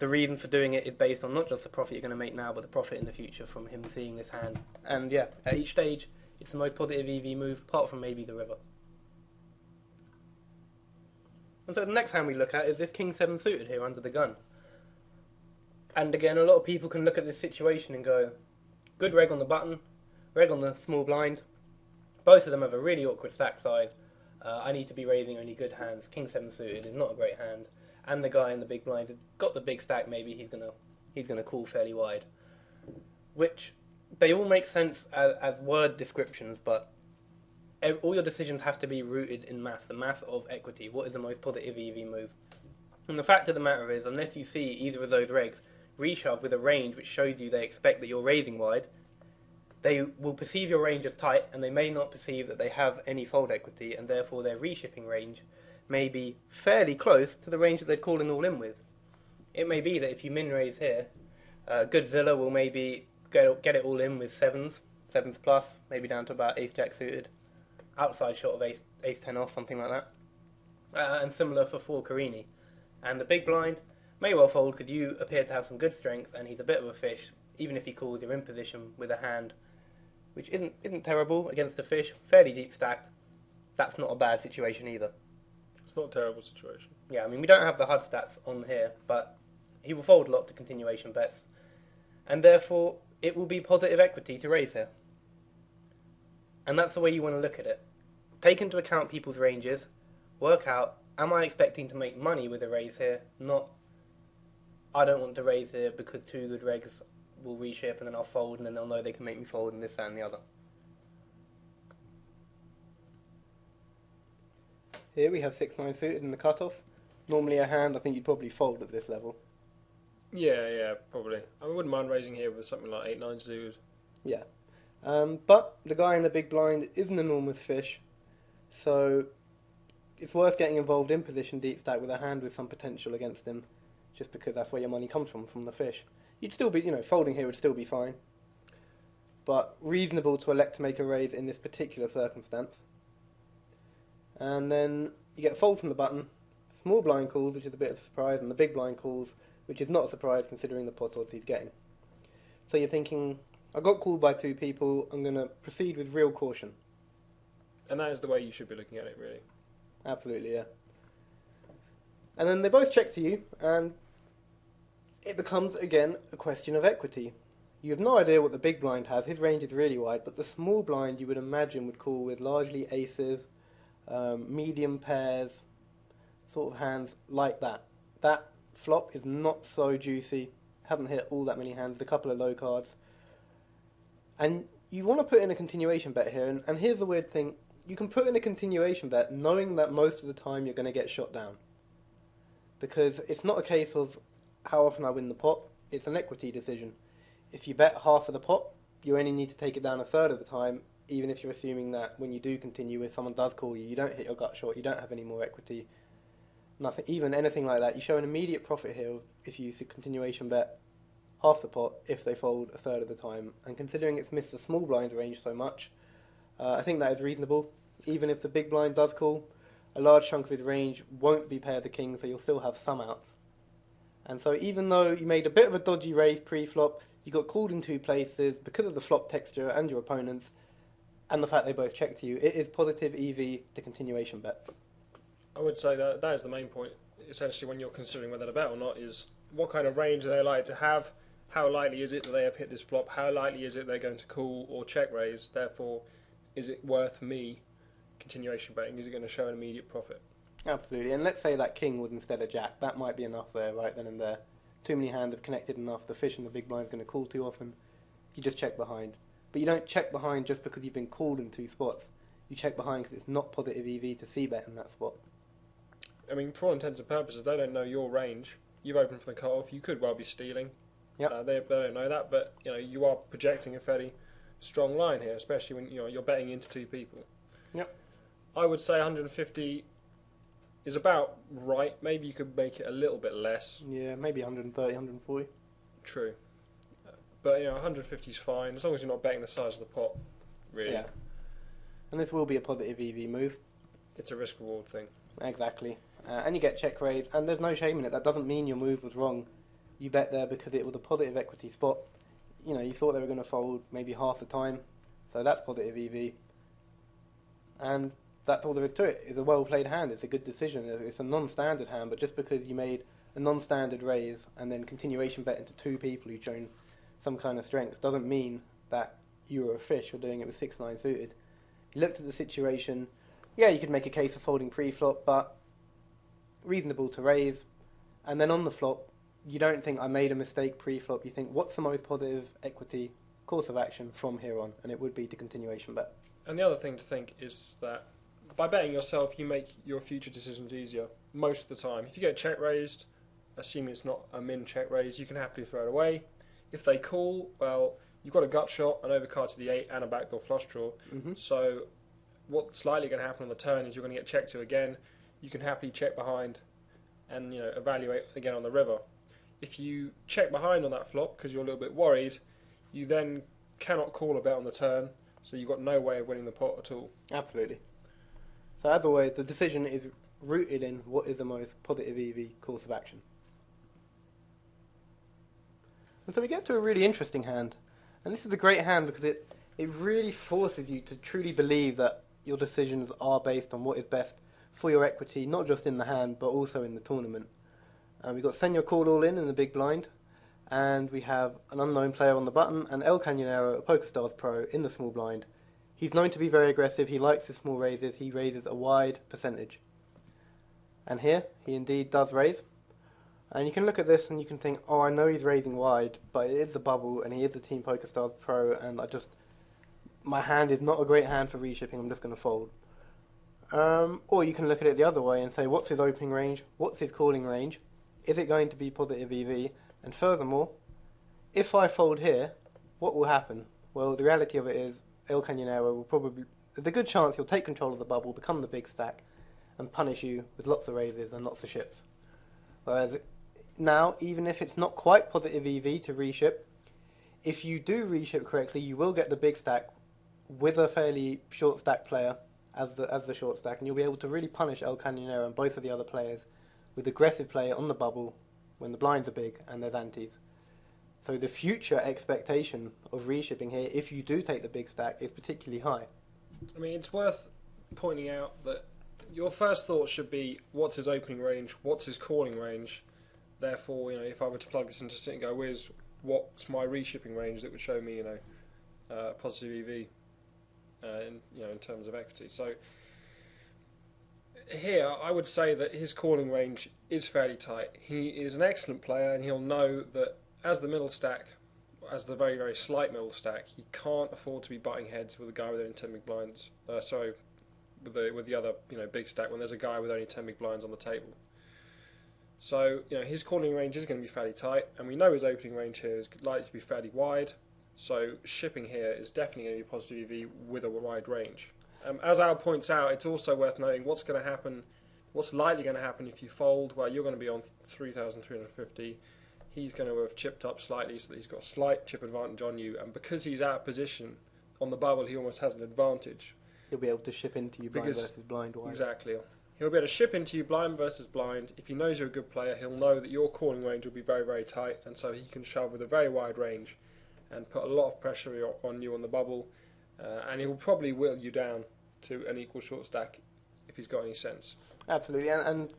the reason for doing it is based on not just the profit you're going to make now, but the profit in the future from him seeing this hand. And yeah, at each stage, it's the most positive EV move, apart from maybe the river. And so the next hand we look at is this King 7 suited here under the gun. And again, a lot of people can look at this situation and go, good reg on the button, reg on the small blind. Both of them have a really awkward stack size. I need to be raising only good hands. King 7 suited is not a great hand. And the guy in the big blind has got the big stack, maybe he's gonna call fairly wide. Which, they all make sense as word descriptions, but all your decisions have to be rooted in math, the math of equity. What is the most positive EV move? And the fact of the matter is, unless you see either of those regs reshove with a range which shows you they expect that you're raising wide, they will perceive your range as tight, and they may not perceive that they have any fold equity, and therefore their reshipping range may be fairly close to the range that they're calling all in with. It may be that if you min raise here, Godzilla will maybe get it all in with 7s plus, maybe down to about ace-jack suited. outside shot of ace 10 off, something like that. And similar for 4 Carini. And the big blind may well fold because you appear to have some good strength and he's a bit of a fish. Even if he calls, you're in position with a hand which isn't terrible against a fish, fairly deep stacked. That's not a bad situation either. It's not a terrible situation. Yeah, I mean, we don't have the HUD stats on here, but he will fold a lot to continuation bets. And therefore, it will be positive equity to raise here. And that's the way you want to look at it. Take into account people's ranges, work out, am I expecting to make money with a raise here? Not, I don't want to raise here because 2 good regs will reshape and then I'll fold and then they'll know they can make me fold and this, that and the other. Here we have 6-9 suited in the cutoff. Normally a hand I think you'd probably fold at this level. Yeah, probably. I wouldn't mind raising here with something like 8-9 suited. Yeah. But the guy in the big blind is an enormous fish, so it's worth getting involved in position deep stack with a hand with some potential against him, just because that's where your money comes from the fish. You'd still be, folding here would still be fine, but reasonable to elect to make a raise in this particular circumstance. And then you get a fold from the button, small blind calls, which is a bit of a surprise, and the big blind calls, which is not a surprise considering the pot odds he's getting. So you're thinking, I got called by 2 people, I'm going to proceed with real caution. And that is the way you should be looking at it, really. Absolutely, yeah. And then they both check to you, and it becomes, again, a question of equity. You have no idea what the big blind has, his range is really wide, but the small blind you would imagine would call with largely aces, medium pairs, sort of hands like that. That flop is not so juicy, haven't hit all that many hands, a couple of low cards. And you want to put in a continuation bet here, and here's the weird thing, you can put in a continuation bet knowing that most of the time you're going to get shot down. Because it's not a case of how often I win the pot, it's an equity decision. If you bet half of the pot, you only need to take it down a third of the time, even if you're assuming that when you do continue, if someone does call you, you don't hit your gut shot, you don't have any more equity. Nothing, even anything like that. You show an immediate profit here if you use a continuation bet half the pot if they fold a third of the time. And considering it's missed the small blind's range so much, I think that is reasonable. Even if the big blind does call, a large chunk of his range won't be pair the king, so you'll still have some outs. And so even though you made a bit of a dodgy raise pre-flop, you got called in 2 places because of the flop texture and your opponents, and the fact they both checked you, it is positive EV to continuation bet. I would say that is the main point, essentially, when you're considering whether to bet or not, is what kind of range are they likely to have, how likely is it that they have hit this flop, how likely is it they're going to call or check raise, therefore, is it worth me continuation betting, is it going to show an immediate profit? Absolutely, and let's say that king was instead a jack, that might be enough there, right then and there. Too many hands have connected enough, the fish in the big blind is going to call too often, you just check behind. But you don't check behind just because you've been called in 2 spots, you check behind because it's not positive EV to c-bet in that spot. I mean, for all intents and purposes, they don't know your range. You've opened for the cut-off. You could well be stealing. Yep. They don't know that, but you are projecting a fairly strong line here, especially when you're betting into 2 people. Yep. I would say 150 is about right. Maybe you could make it a little bit less. Yeah, maybe 130, 140. True. But 150 is fine as long as you're not betting the size of the pot. Really. Yeah. And this will be a positive EV move. It's a risk-reward thing. Exactly. And you get check raise, and there's no shame in it. That doesn't mean your move was wrong. You bet there because it was a positive equity spot. You thought they were going to fold maybe half the time, so that's positive EV. And that's all there is to it. It's a well-played hand. It's a good decision. It's a non-standard hand, but just because you made a non-standard raise and then continuation bet into 2 people who've shown some kind of strength doesn't mean that you were a fish or doing it with 6-9 suited. You looked at the situation. Yeah, you could make a case for folding pre-flop, but reasonable to raise. And then on the flop, you don't think I made a mistake pre-flop. You think, what's the most positive equity course of action from here on? And it would be to continuation bet. And the other thing to think is that by betting yourself, you make your future decisions easier most of the time. If you get check raised, assuming it's not a min check raise, you can happily throw it away. If they call, well, you've got a gut shot, an overcard to the 8, and a backdoor flush draw. Mm-hmm. So what's likely going to happen on the turn is you're going to get checked to again. You can happily check behind and evaluate again on the river. If you check behind on that flop because you're a little bit worried, you then cannot call a bet on the turn, so you've got no way of winning the pot at all. Absolutely. So as always, the decision is rooted in what is the most positive EV course of action. And so we get to a really interesting hand. And this is a great hand because it really forces you to truly believe that your decisions are based on what is best for your equity, not just in the hand, but also in the tournament. We've got Senor Call All in the big blind, and we have an unknown player on the button, and El Cañonero, a PokerStars pro, in the small blind. He's known to be very aggressive, he likes his small raises, he raises a wide percentage. And here, he indeed does raise. And you can look at this and you can think, oh, I know he's raising wide, but it is the bubble, and he is the Team PokerStars pro, and my hand is not a great hand for reshipping, I'm just going to fold. Or you can look at it the other way and say, what's his opening range? What's his calling range? Is it going to be positive EV? And furthermore, if I fold here, what will happen? Well, the reality of it is, El Cañonero will probably, there's a good chance he'll take control of the bubble, become the big stack, and punish you with lots of raises and lots of ships. Whereas now, even if it's not quite positive EV to reship, if you do reship correctly, you will get the big stack with a fairly short stack player as the short stack, and you'll be able to really punish El Cañonero and both of the other players with aggressive play on the bubble when the blinds are big and there's antes. So the future expectation of reshipping here, if you do take the big stack, is particularly high. I mean, it's worth pointing out that your first thought should be, what's his opening range, what's his calling range? Therefore, if I were to plug this into Sit and Go Wiz, what's my reshipping range that would show me, positive EV, in terms of equity. So here, I would say that his calling range is fairly tight. He is an excellent player, and he'll know that as the middle stack, as the very, very slight middle stack, he can't afford to be butting heads with a guy with only 10 big blinds. With the other, big stack when there's a guy with only 10 big blinds on the table. So, his calling range is going to be fairly tight, and we know his opening range here is likely to be fairly wide. So shipping here is definitely going to be positive EV with a wide range. As Al points out, it's also worth noting what's likely going to happen if you fold. Well, you're going to be on 3,350. He's going to have chipped up slightly, so that he's got a slight chip advantage on you, and because he's out of position on the bubble, he almost has an advantage. He'll be able to ship into you blind versus blind wide. Exactly. He'll be able to ship into you blind versus blind. If he knows you're a good player, he'll know that your calling range will be very, very tight, and so he can shove with a very wide range and put a lot of pressure on you on the bubble, and he will probably whittle you down to an equal short stack if he's got any sense. Absolutely, and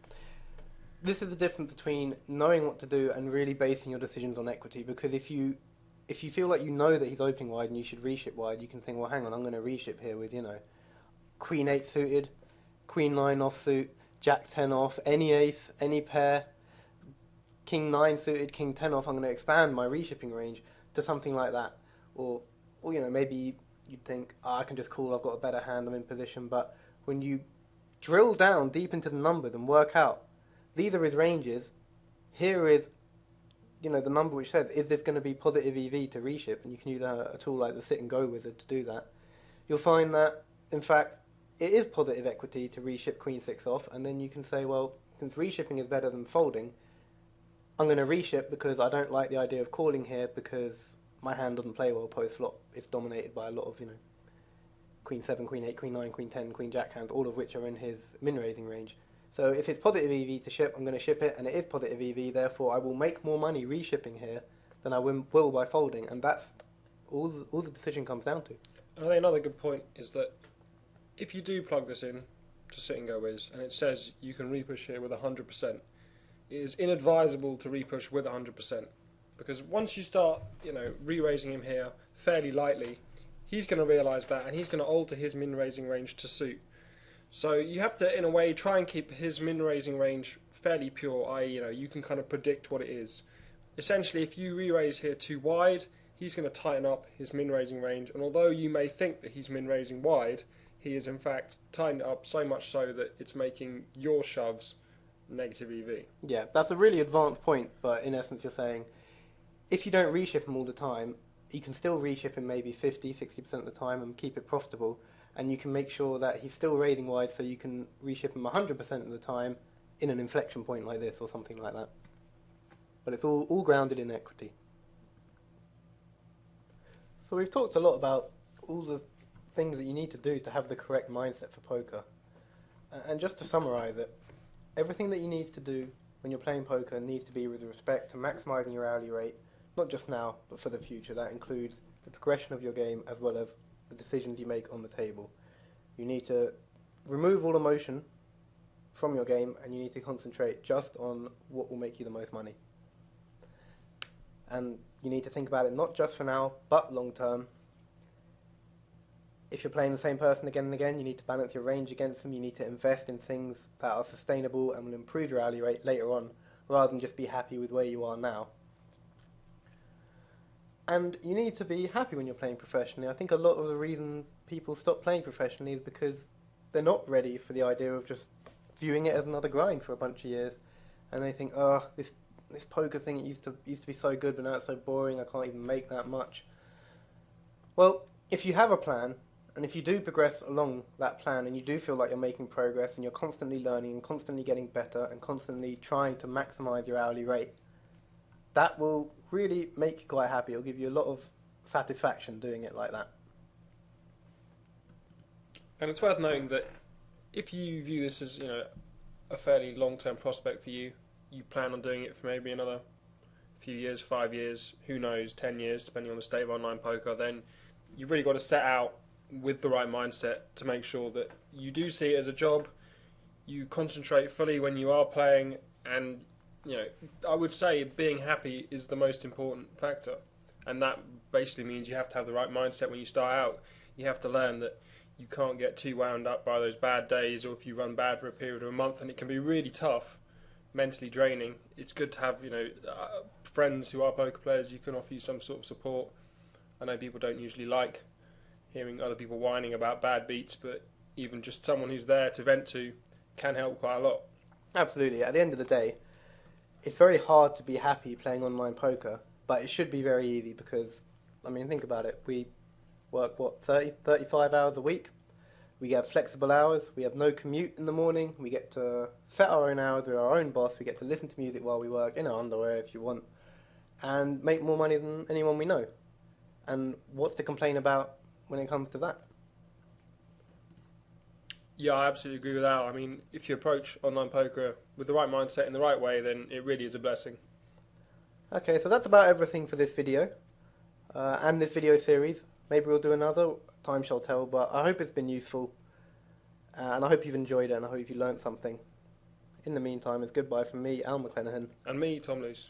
this is the difference between knowing what to do and really basing your decisions on equity, because if you feel like you know that he's opening wide and you should reship wide, you can think, well, hang on, I'm going to reship here with, Queen 8 suited, Queen 9 offsuit, Jack 10 off, any ace, any pair, King 9 suited, King 10 off. I'm going to expand my reshipping range to something like that. Or maybe you'd think, I can just call, I've got a better hand, I'm in position. But when you drill down deep into the numbers and work out, these are his ranges, here is, the number which says, is this going to be positive EV to reship? And you can use a tool like the Sit and Go Wizard to do that. You'll find that, in fact, it is positive equity to reship Queen 6 off, and then you can say, well, since reshipping is better than folding, I'm going to reship because I don't like the idea of calling here because my hand doesn't play well post-flop. It's dominated by a lot of, Queen 7, Queen 8, Queen 9, Queen 10, Queen Jack hands, all of which are in his min-raising range. So if it's positive EV to ship, I'm going to ship it, and it is positive EV, therefore I will make more money reshipping here than I will by folding, and that's all the decision comes down to. I think another good point is that if you do plug this in to Sit and Go Wiz, and it says you can repush here with 100%, it is inadvisable to repush with 100%, because once you start, re-raising him here fairly lightly, he's going to realise that, and he's going to alter his min-raising range to suit. So you have to, in a way, try and keep his min-raising range fairly pure, i.e., you can kind of predict what it is. Essentially, if you re-raise here too wide, he's going to tighten up his min-raising range, and although you may think that he's min-raising wide, he is in fact tightened up so much so that it's making your shoves negative EV. Yeah, that's a really advanced point, but in essence you're saying, if you don't reship him all the time, you can still reship him maybe 50, 60% of the time and keep it profitable, and you can make sure that he's still raising wide so you can reship him 100% of the time in an inflection point like this or something like that. But it's all grounded in equity. So we've talked a lot about all the things that you need to do to have the correct mindset for poker. And just to summarise it, everything that you need to do when you're playing poker needs to be with respect to maximising your hourly rate, not just now, but for the future. That includes the progression of your game as well as the decisions you make on the table. You need to remove all emotion from your game and you need to concentrate just on what will make you the most money. And you need to think about it not just for now, but long term. If you're playing the same person again and again, you need to balance your range against them. You need to invest in things that are sustainable and will improve your hourly rate later on, rather than just be happy with where you are now. And you need to be happy when you're playing professionally. I think a lot of the reason people stop playing professionally is because they're not ready for the idea of just viewing it as another grind for a bunch of years. And they think, oh, this poker thing, it used to be so good, but now it's so boring, I can't even make that much. Well, if you have a plan, and if you do progress along that plan and you do feel like you're making progress and you're constantly learning and constantly getting better and constantly trying to maximise your hourly rate, that will really make you quite happy. It'll give you a lot of satisfaction doing it like that. And it's worth noting that if you view this as, a fairly long-term prospect for you, you plan on doing it for maybe another few years, 5 years, who knows, 10 years, depending on the state of online poker, then you've really got to set out with the right mindset to make sure that you do see it as a job, you concentrate fully when you are playing, and I would say being happy is the most important factor, and that basically means you have to have the right mindset when you start out. You have to learn that you can't get too wound up by those bad days, or if you run bad for a period of a month, and it can be really tough, mentally draining. It's good to have friends who are poker players who can offer you some sort of support. I know people don't usually like hearing other people whining about bad beats, but even just someone who's there to vent to can help quite a lot. Absolutely. At the end of the day, it's very hard to be happy playing online poker, but it should be very easy because, think about it. We work, 35 hours a week. We have flexible hours. We have no commute in the morning. We get to set our own hours. We're our own boss. We get to listen to music while we work, in our underwear if you want, and make more money than anyone we know. And what's to complain about when it comes to that? Yeah, I absolutely agree with that. If you approach online poker with the right mindset in the right way, then it really is a blessing. Okay, so that's about everything for this video and this video series. Maybe we'll do another, time shall tell, but I hope it's been useful and I hope you've enjoyed it and I hope you learned something. In the meantime, it's goodbye from me, Al McClenaghan. And me, Tom Luce.